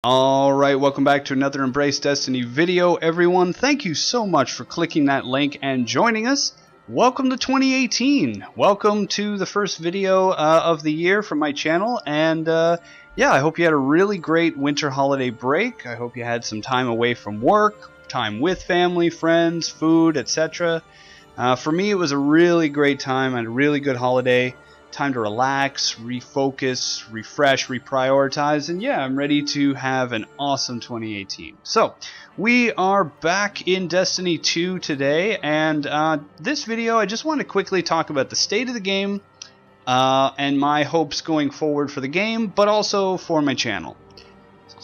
Alright, welcome back to another Embrace Destiny video, everyone. Thank you so much for clicking that link and joining us. Welcome to 2018. Welcome to the first video of the year from my channel. And yeah, I hope you had a really great winter holiday break. I hope you had some time away from work, time with family, friends, food, etc. For me, it was a really great time. I had a really good holiday. Time to relax, refocus, refresh, reprioritize, and yeah, I'm ready to have an awesome 2018. So, we are back in Destiny 2 today, and this video I just want to quickly talk about the state of the game and my hopes going forward for the game, but also for my channel.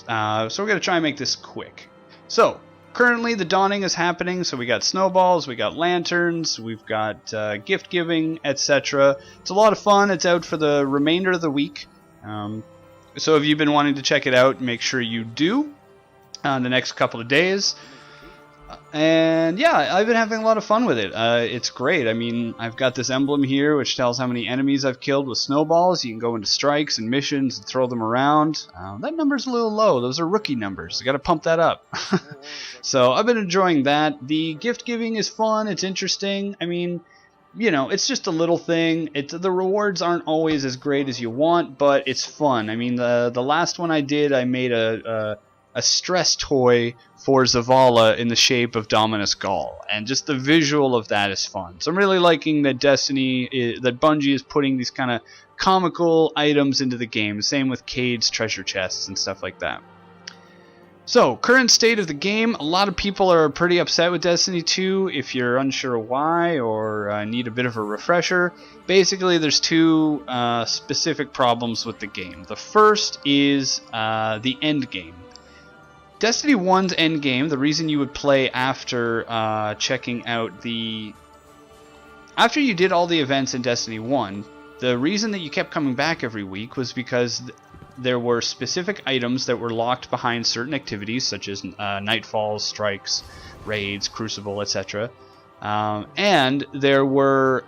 So we're going to try and make this quick. So, currently the dawning is happening, so we got snowballs, we got lanterns, we've got gift giving, etc. It's a lot of fun. It's out for the remainder of the week. So if you've been wanting to check it out, make sure you do the next couple of days. And yeah, I've been having a lot of fun with it. It's great. I mean, I've got this emblem here which tells how many enemies I've killed with snowballs. You can go into strikes and missions and throw them around. That number's a little low. Those are rookie numbers. I gotta pump that up. So I've been enjoying that. The gift giving is fun. It's interesting. I mean, you know, it's just a little thing. The rewards aren't always as great as you want, but it's fun. I mean, the last one I did, I made a stress toy for Zavala in the shape of Dominus Gall, and just the visual of that is fun. So I'm really liking that that Bungie is putting these kind of comical items into the game. Same with Cade's treasure chests and stuff like that. So, current state of the game, a lot of people are pretty upset with Destiny 2. If you're unsure why or need a bit of a refresher, basically there's two specific problems with the game. The first is the end game. Destiny 1's end game, the reason you would play after checking out after you did all the events in Destiny 1, the reason that you kept coming back every week was because there were specific items that were locked behind certain activities, such as nightfalls, strikes, raids, crucible, etc. And there were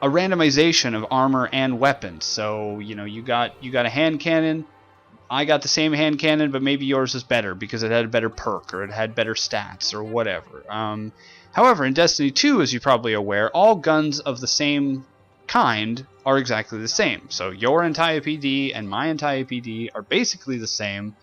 a randomization of armor and weapons. So, you know, you got a hand cannon. I got the same hand cannon, but maybe yours is better because it had a better perk or it had better stats or whatever. However, in Destiny 2, as you're probably aware, all guns of the same kind are exactly the same. So your entire PD and my entire PD are basically the same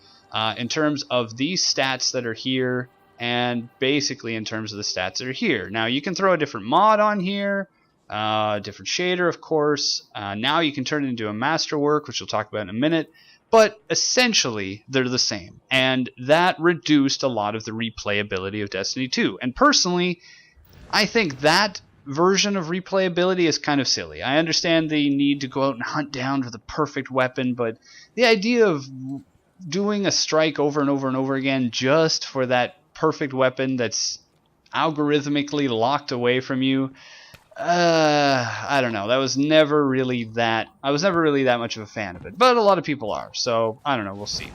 in terms of these stats that are here and basically in terms of the stats that are here. Now, you can throw a different mod on here, different shader, of course. Now you can turn it into a masterwork, which we'll talk about in a minute. But essentially, they're the same. And that reduced a lot of the replayability of Destiny 2. And personally, I think that version of replayability is kind of silly. I understand the need to go out and hunt down for the perfect weapon, but the idea of doing a strike over and over and over again just for that perfect weapon that's algorithmically locked away from you, I don't know. I was never really that much of a fan of it, but a lot of people are. So I don't know. We'll see.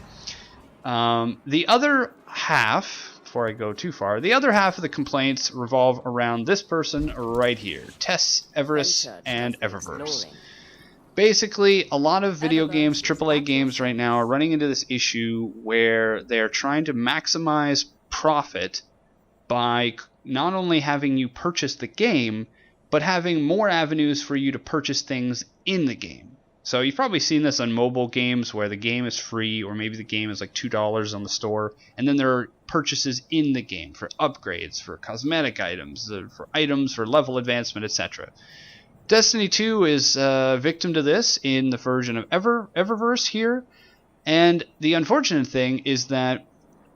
The other half, before I go too far, the other half of the complaints revolve around this person right here, Tess, Everest, and Eververse. Basically, a lot of video games, AAA games right now, are running into this issue where they're trying to maximize profit by not only having you purchase the game, but having more avenues for you to purchase things in the game. So you've probably seen this on mobile games where the game is free, or maybe the game is like $2 on the store, and then there are purchases in the game for upgrades, for cosmetic items, for level advancement, etc. Destiny 2 is victim to this in the version of Eververse here, and the unfortunate thing is that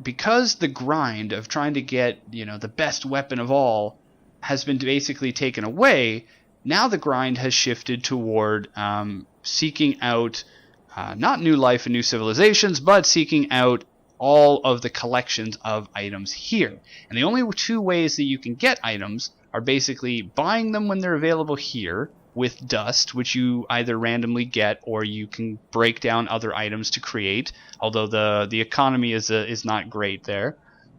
because the grind of trying to get, you know, the best weapon of all has been basically taken away, now the grind has shifted toward seeking out not new life and new civilizations, but seeking out all of the collections of items here. And the only two ways that you can get items are basically buying them when they're available here with dust, which you either randomly get or you can break down other items to create, although the economy is not great there.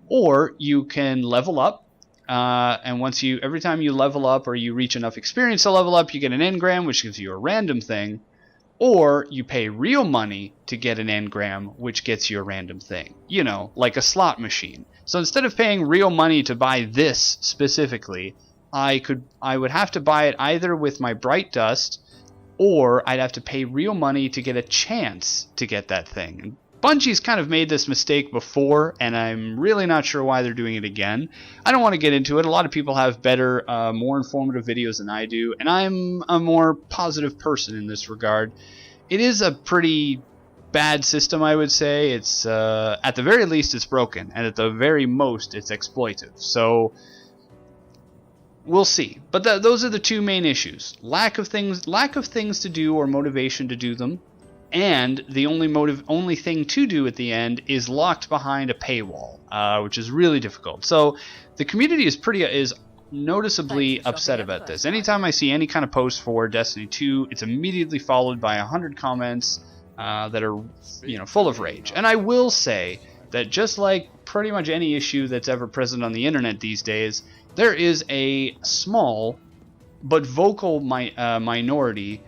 Or you can level up. And every time you level up or you reach enough experience to level up, you get an engram, which gives you a random thing. or you pay real money to get an engram, which gets you a random thing. You know, like a slot machine. So instead of paying real money to buy this specifically, I would have to buy it either with my Bright Dust, or I'd have to pay real money to get a chance to get that thing. And Bungie's kind of made this mistake before, and I'm really not sure why they're doing it again. I don't want to get into it. A lot of people have better, more informative videos than I do, and I'm a more positive person in this regard. It is a pretty bad system, I would say. It's at the very least, it's broken, and at the very most, it's exploitive. So we'll see. But those are the two main issues: lack of things to do or motivation to do them. And the only thing to do at the end is locked behind a paywall, which is really difficult. So the community is noticeably upset about this. Anytime I see any kind of post for Destiny 2, it's immediately followed by 100 comments that are, full of rage. And I will say that just like pretty much any issue that's ever present on the internet these days, there is a small but vocal minority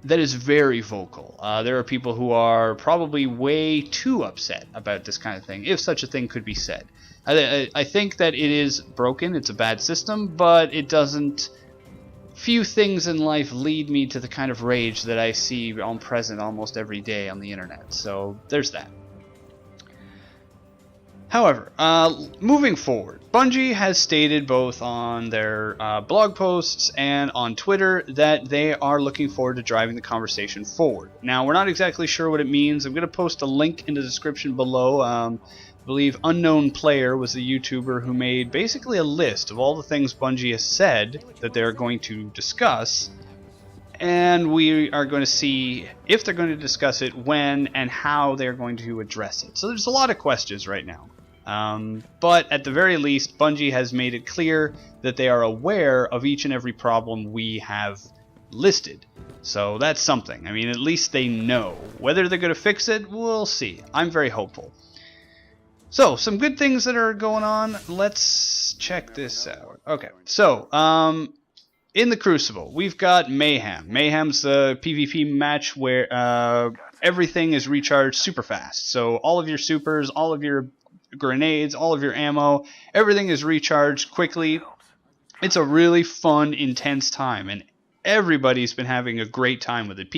that is very vocal. There are people who are probably way too upset about this kind of thing, if such a thing could be said. I think that it is broken, it's a bad system, but it doesn't... Few things in life lead me to the kind of rage that I see on present almost every day on the internet, so there's that. However, moving forward, Bungie has stated both on their blog posts and on Twitter that they are looking forward to driving the conversation forward. Now, we're not exactly sure what it means. I'm going to post a link in the description below. I believe Unknown Player was the YouTuber who made basically a list of all the things Bungie has said that they're going to discuss. And we are going to see if they're going to discuss it, when, and how they're going to address it. So there's a lot of questions right now. But at the very least, Bungie has made it clear that they are aware of each and every problem we have listed. So that's something. I mean, at least they know. Whether they're going to fix it, we'll see. I'm very hopeful. So, some good things that are going on. Let's check this out. Okay, so, in the Crucible, we've got Mayhem. Mayhem's the PvP match where everything is recharged super fast. So, all of your supers, all of your grenades, all of your ammo, everything is recharged quickly. It's a really fun, intense time, and everybody's been having a great time with it.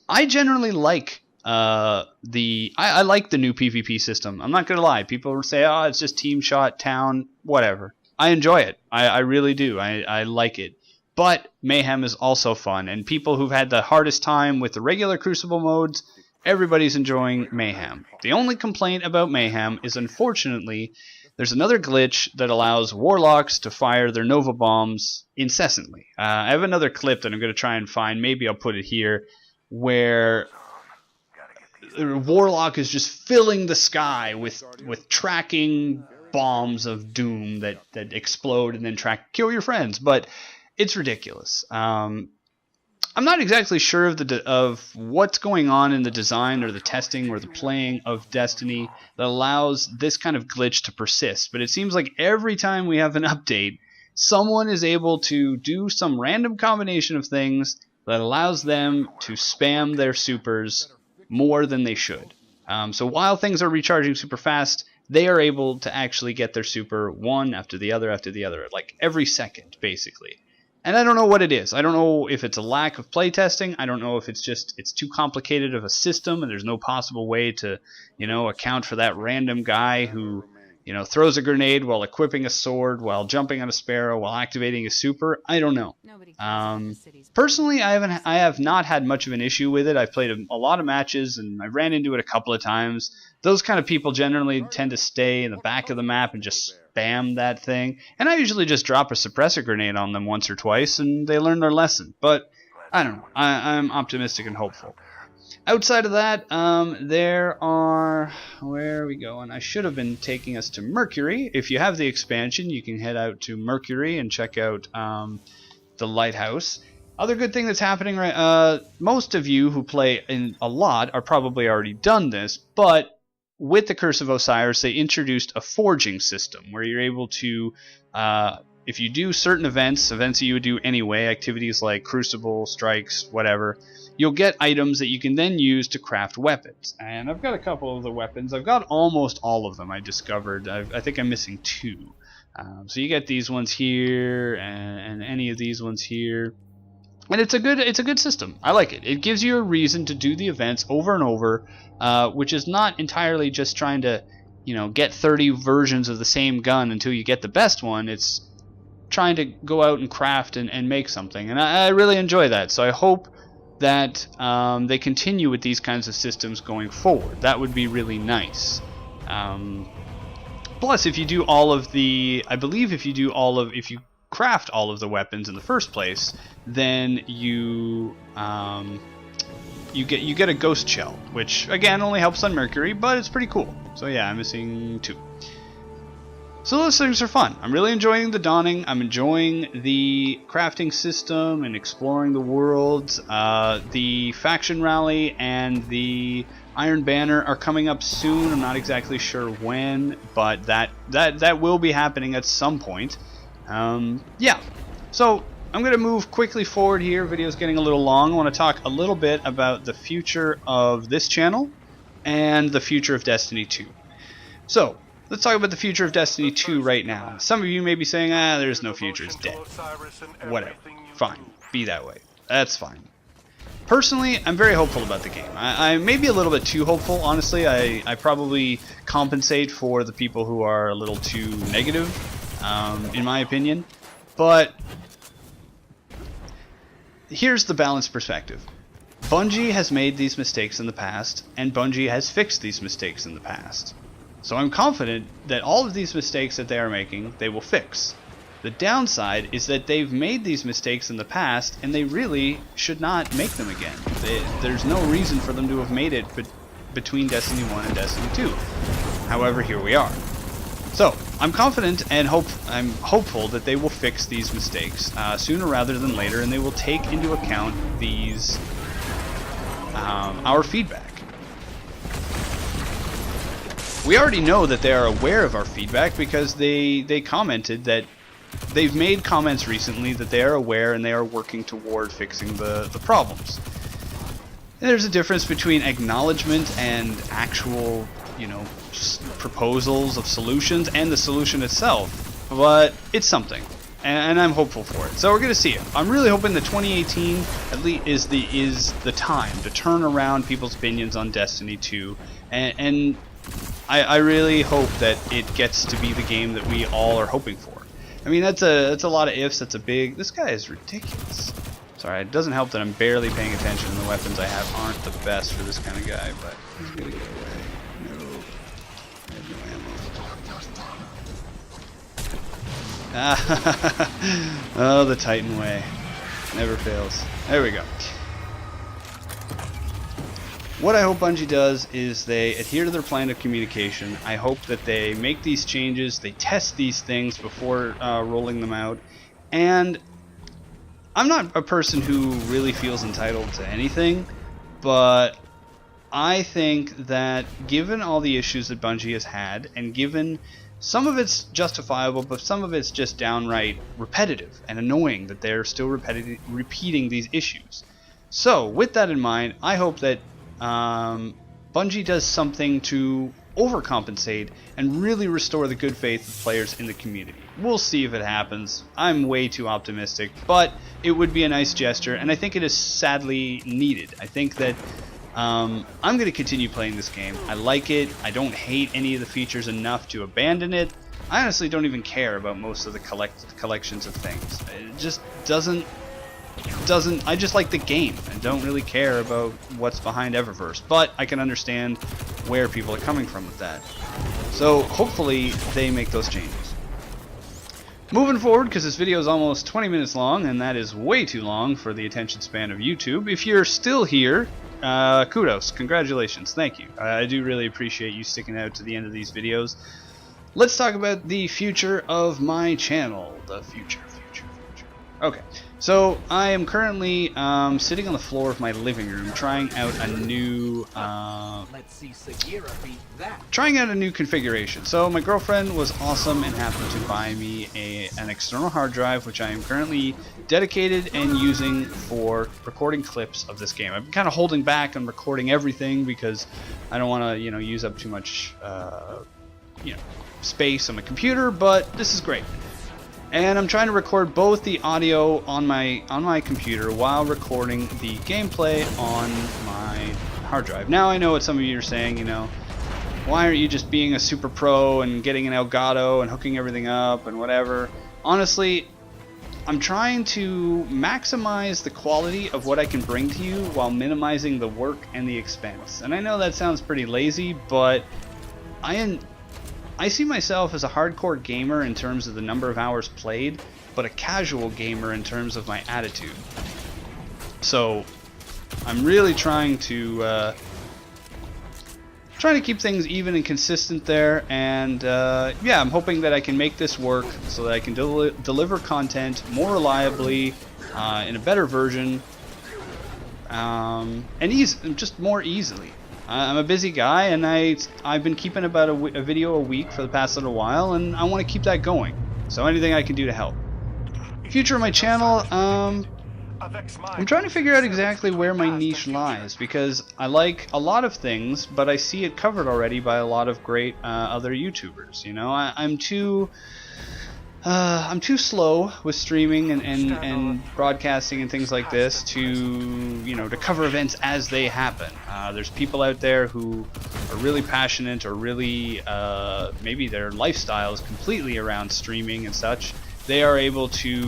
I generally like I like the new PvP system. I'm not gonna lie. People say, oh, it's just team shot, town, whatever. I enjoy it. I really do. I like it. But Mayhem is also fun, and people who've had the hardest time with the regular Crucible modes, everybody's enjoying Mayhem. The only complaint about Mayhem is, unfortunately, there's another glitch that allows Warlocks to fire their Nova Bombs incessantly. I have another clip that I'm going to try and find. Maybe I'll put it here, where Warlock is just filling the sky with tracking bombs of doom that explode and then kill your friends. But it's ridiculous. I'm not exactly sure of what's going on in the design or the testing or the playing of Destiny that allows this kind of glitch to persist, but it seems like every time we have an update, someone is able to do some random combination of things that allows them to spam their supers more than they should. So while things are recharging super fast, they are able to actually get their super one after the other, like every second, basically. And I don't know what it is. I don't know if it's a lack of playtesting. I don't know if it's too complicated of a system and there's no possible way to, account for that random guy who, throws a grenade while equipping a sword, while jumping on a sparrow, while activating a super. I don't know. Personally, I have not had much of an issue with it. I've played a lot of matches and I ran into it a couple of times. Those kind of people generally tend to stay in the back of the map and just spam that thing. And I usually just drop a suppressor grenade on them once or twice and they learn their lesson. But I don't know. I'm optimistic and hopeful. Outside of that, there are... Where are we going? I should have been taking us to Mercury. If you have the expansion, you can head out to Mercury and check out the lighthouse. Other good thing that's happening, right? Most of you who play in a lot are probably already done this, but with the Curse of Osiris, they introduced a forging system where you're able to if you do certain events that you would do anyway, activities like Crucible, Strikes, whatever, you'll get items that you can then use to craft weapons. And I've got a couple of the weapons. I've got almost all of them, I discovered. I think I'm missing 2. So you get these ones here, and any of these ones here. And it's a good system. I like it. It gives you a reason to do the events over and over, which is not entirely just trying to, get 30 versions of the same gun until you get the best one. It's trying to go out and craft and make something. And I really enjoy that. So I hope that they continue with these kinds of systems going forward. That would be really nice. Plus, if you do all of the, I believe if you craft all of the weapons in the first place, then you get a ghost shell, which again only helps on Mercury, but it's pretty cool. So yeah, I'm missing 2. So those things are fun. I'm really enjoying the Dawning. I'm enjoying the crafting system and exploring the worlds. The faction rally and the Iron Banner are coming up soon. I'm not exactly sure when, but that will be happening at some point. Yeah. So I'm going to move quickly forward here. Video's getting a little long. I want to talk a little bit about the future of this channel and the future of Destiny 2. So let's talk about the future of Destiny 2 right now. Some of you may be saying, there's no future, it's dead. Whatever. Fine. Be that way. That's fine. Personally, I'm very hopeful about the game. I may be a little bit too hopeful, honestly. I probably compensate for the people who are a little too negative, in my opinion. But here's the balanced perspective. Bungie has made these mistakes in the past, and Bungie has fixed these mistakes in the past. So I'm confident that all of these mistakes that they are making, they will fix. The downside is that they've made these mistakes in the past, and they really should not make them again. There's no reason for them to have made it between Destiny 1 and Destiny 2. However, here we are. So, I'm confident and I'm hopeful that they will fix these mistakes sooner rather than later, and they will take into account these our feedback. We already know that they are aware of our feedback because they commented that they've made comments recently that they are aware and they are working toward fixing the problems. And there's a difference between acknowledgement and actual, proposals of solutions and the solution itself, but it's something, and I'm hopeful for it. So we're gonna see it. I'm really hoping that 2018 at least is the time to turn around people's opinions on Destiny 2, and I really hope that it gets to be the game that we all are hoping for. I mean, that's a lot of ifs. That's a big. This guy is ridiculous. Sorry, it doesn't help that I'm barely paying attention and the weapons I have aren't the best for this kind of guy, but he's gonna get away. No. I have no ammo. Oh, the Titan way. Never fails. There we go. What I hope Bungie does is they adhere to their plan of communication. I hope that they make these changes, they test these things before rolling them out. And I'm not a person who really feels entitled to anything, but I think that given all the issues that Bungie has had, and given some of it's justifiable, but some of it's just downright repetitive and annoying that they're still repeating these issues. So, with that in mind, I hope that Bungie does something to overcompensate and really restore the good faith of players in the community. We'll see if it happens. I'm way too optimistic, but it would be a nice gesture, and I think it is sadly needed. I think that I'm going to continue playing this game. I like it. I don't hate any of the features enough to abandon it. I honestly don't even care about most of the collections of things. It just doesn't. I just like the game and don't really care about what's behind Eververse, but I can understand where people are coming from with that. So hopefully they make those changes. Moving forward, because this video is almost 20 minutes long, and that is way too long for the attention span of YouTube. If you're still here, kudos, congratulations, thank you. I do really appreciate you sticking out to the end of these videos. Let's talk about the future of my channel. The future. Okay, So I am currently sitting on the floor of my living room trying out a new configuration. So my girlfriend was awesome and happened to buy me an external hard drive, which I am currently dedicated and using for recording clips of this game. I've been kind of holding back on recording everything because I don't want to, use up too much, space on my computer. But this is great. And I'm trying to record both the audio on my computer while recording the gameplay on my hard drive. Now I know what some of you are saying, why aren't you just being a super pro and getting an Elgato and hooking everything up and whatever? Honestly, I'm trying to maximize the quality of what I can bring to you while minimizing the work and the expense. And I know that sounds pretty lazy, but I see myself as a hardcore gamer in terms of the number of hours played, but a casual gamer in terms of my attitude. So I'm really trying to keep things even and consistent there, and yeah, I'm hoping that I can make this work so that I can deliver content more reliably, in a better version, and just more easily. I'm a busy guy, and I've been keeping about a video a week for the past little while, and I want to keep that going. So anything I can do to help. Future of my channel, I'm trying to figure out exactly where my niche lies, because I like a lot of things, but I see it covered already by a lot of great other YouTubers. I'm too slow with streaming and broadcasting and things like this to cover events as they happen. There's people out there who are really passionate, or really maybe their lifestyle is completely around streaming and such. They are able to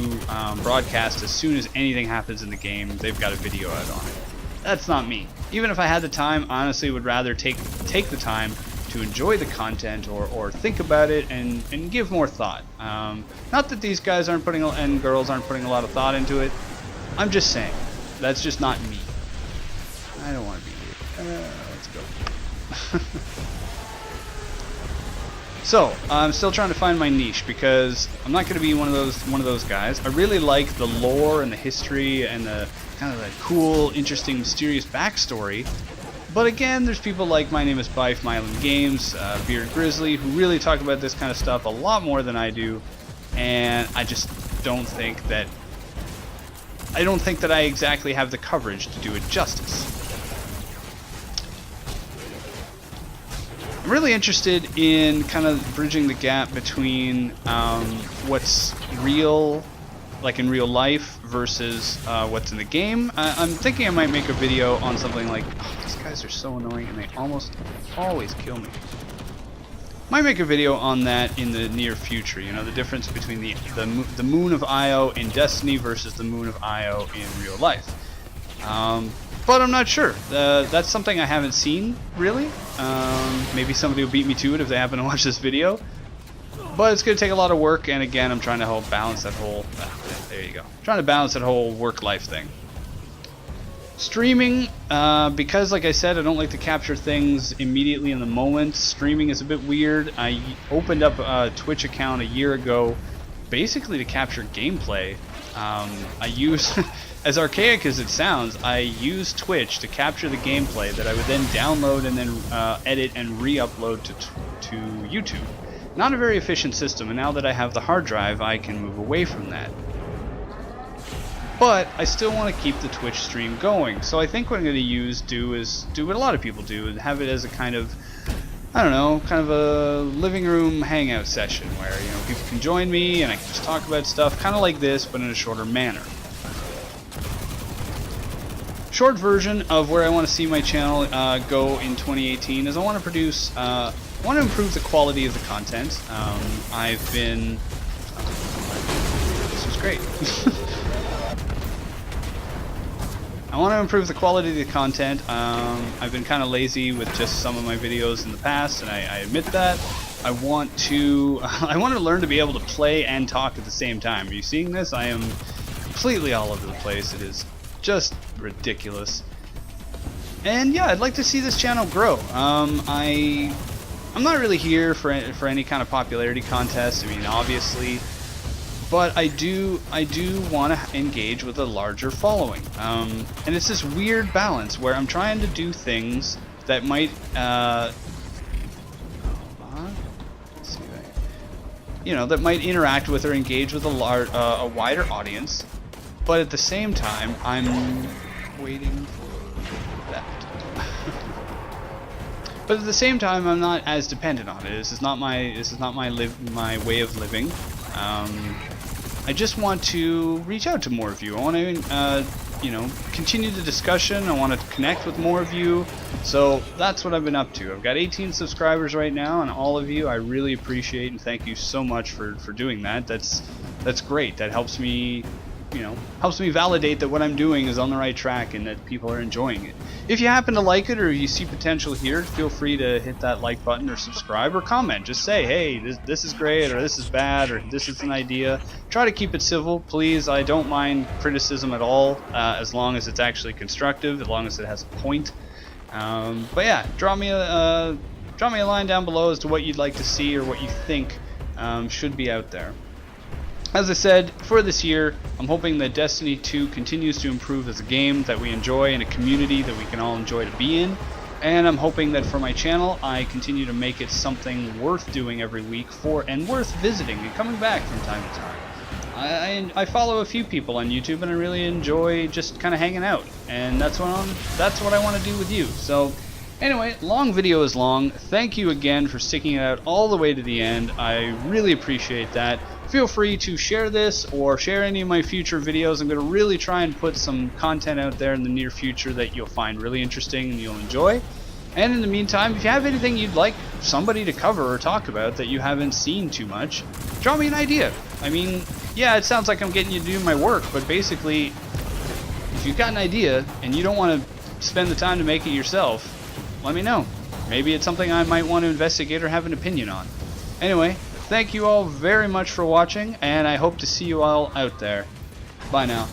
broadcast as soon as anything happens in the game. They've got a video out on it. That's not me. Even if I had the time, honestly, would rather take the time to enjoy the content or think about it and give more thought. Not that these guys and girls aren't putting a lot of thought into it. I'm just saying, that's just not me. I don't want to be here. Let's go. So I'm still trying to find my niche, because I'm not going to be one of those guys. I really like the lore and the history and the kind of the cool, interesting, mysterious backstory. But again, there's people like My Name is Bife, My Island Games, Beard Grizzly, who really talk about this kind of stuff a lot more than I do, and I just don't think that I exactly have the coverage to do it justice. I'm really interested in kind of bridging the gap between what's real, like in real life, versus what's in the game. I'm thinking I might make a video on something like, these guys are so annoying and they almost always kill me. Might make a video on that in the near future. The difference between the Moon of Io in Destiny versus the Moon of Io in real life. But I'm not sure. That's something I haven't seen, really. Maybe somebody will beat me to it if they happen to watch this video. But it's going to take a lot of work, and again, I'm trying to help balance that whole... there you go. Trying to balance that whole work-life thing. Streaming, because like I said, I don't like to capture things immediately in the moment. Streaming is a bit weird. I opened up a Twitch account a year ago, basically to capture gameplay. I use... As archaic as it sounds, I use Twitch to capture the gameplay that I would then download and then edit and re-upload to YouTube. Not a very efficient system, and now that I have the hard drive, I can move away from that. But I still want to keep the Twitch stream going, so I think what I'm going to do what a lot of people do, and have it as a kind of, I don't know, kind of a living room hangout session where people can join me and I can just talk about stuff, kind of like this, but in a shorter manner. Short version of where I want to see my channel go in 2018 is I want to produce, I want to improve the quality of the content. I've been, this was great. I want to improve the quality of the content. I've been kind of lazy with just some of my videos in the past, and I admit that. I want to learn to be able to play and talk at the same time. Are you seeing this? I am completely all over the place. It is just ridiculous. And yeah, I'd like to see this channel grow. I'm not really here for any kind of popularity contest. I mean, obviously, but I do want to engage with a larger following, and it's this weird balance where I'm trying to do things that might that might interact with or engage with a wider audience, but at the same time I'm waiting for that. But at the same time, I'm not as dependent on it. This is not my way of living. I just want to reach out to more of you. I want to continue the discussion. I want to connect with more of you. So that's what I've been up to. I've got 18 subscribers right now, and all of you I really appreciate and thank you so much for doing that. That's great. That helps me validate that what I'm doing is on the right track and that people are enjoying it. If you happen to like it or you see potential here, feel free to hit that like button or subscribe or comment. Just say, hey, this is great, or this is bad, or this is an idea. Try to keep it civil, please. I don't mind criticism at all, as long as it's actually constructive, as long as it has a point. But yeah, drop me a line down below as to what you'd like to see or what you think should be out there. As I said, for this year, I'm hoping that Destiny 2 continues to improve as a game that we enjoy and a community that we can all enjoy to be in. And I'm hoping that for my channel, I continue to make it something worth doing every week and worth visiting and coming back from time to time. I follow a few people on YouTube and I really enjoy just kind of hanging out. And that's what I want to do with you. So anyway, long video is long. Thank you again for sticking it out all the way to the end. I really appreciate that. Feel free to share this or share any of my future videos. I'm going to really try and put some content out there in the near future that you'll find really interesting and you'll enjoy. And in the meantime, if you have anything you'd like somebody to cover or talk about that you haven't seen too much, draw me an idea. I mean, yeah, it sounds like I'm getting you to do my work, but basically, if you've got an idea and you don't want to spend the time to make it yourself, let me know. Maybe it's something I might want to investigate or have an opinion on. Anyway, thank you all very much for watching, and I hope to see you all out there. Bye now.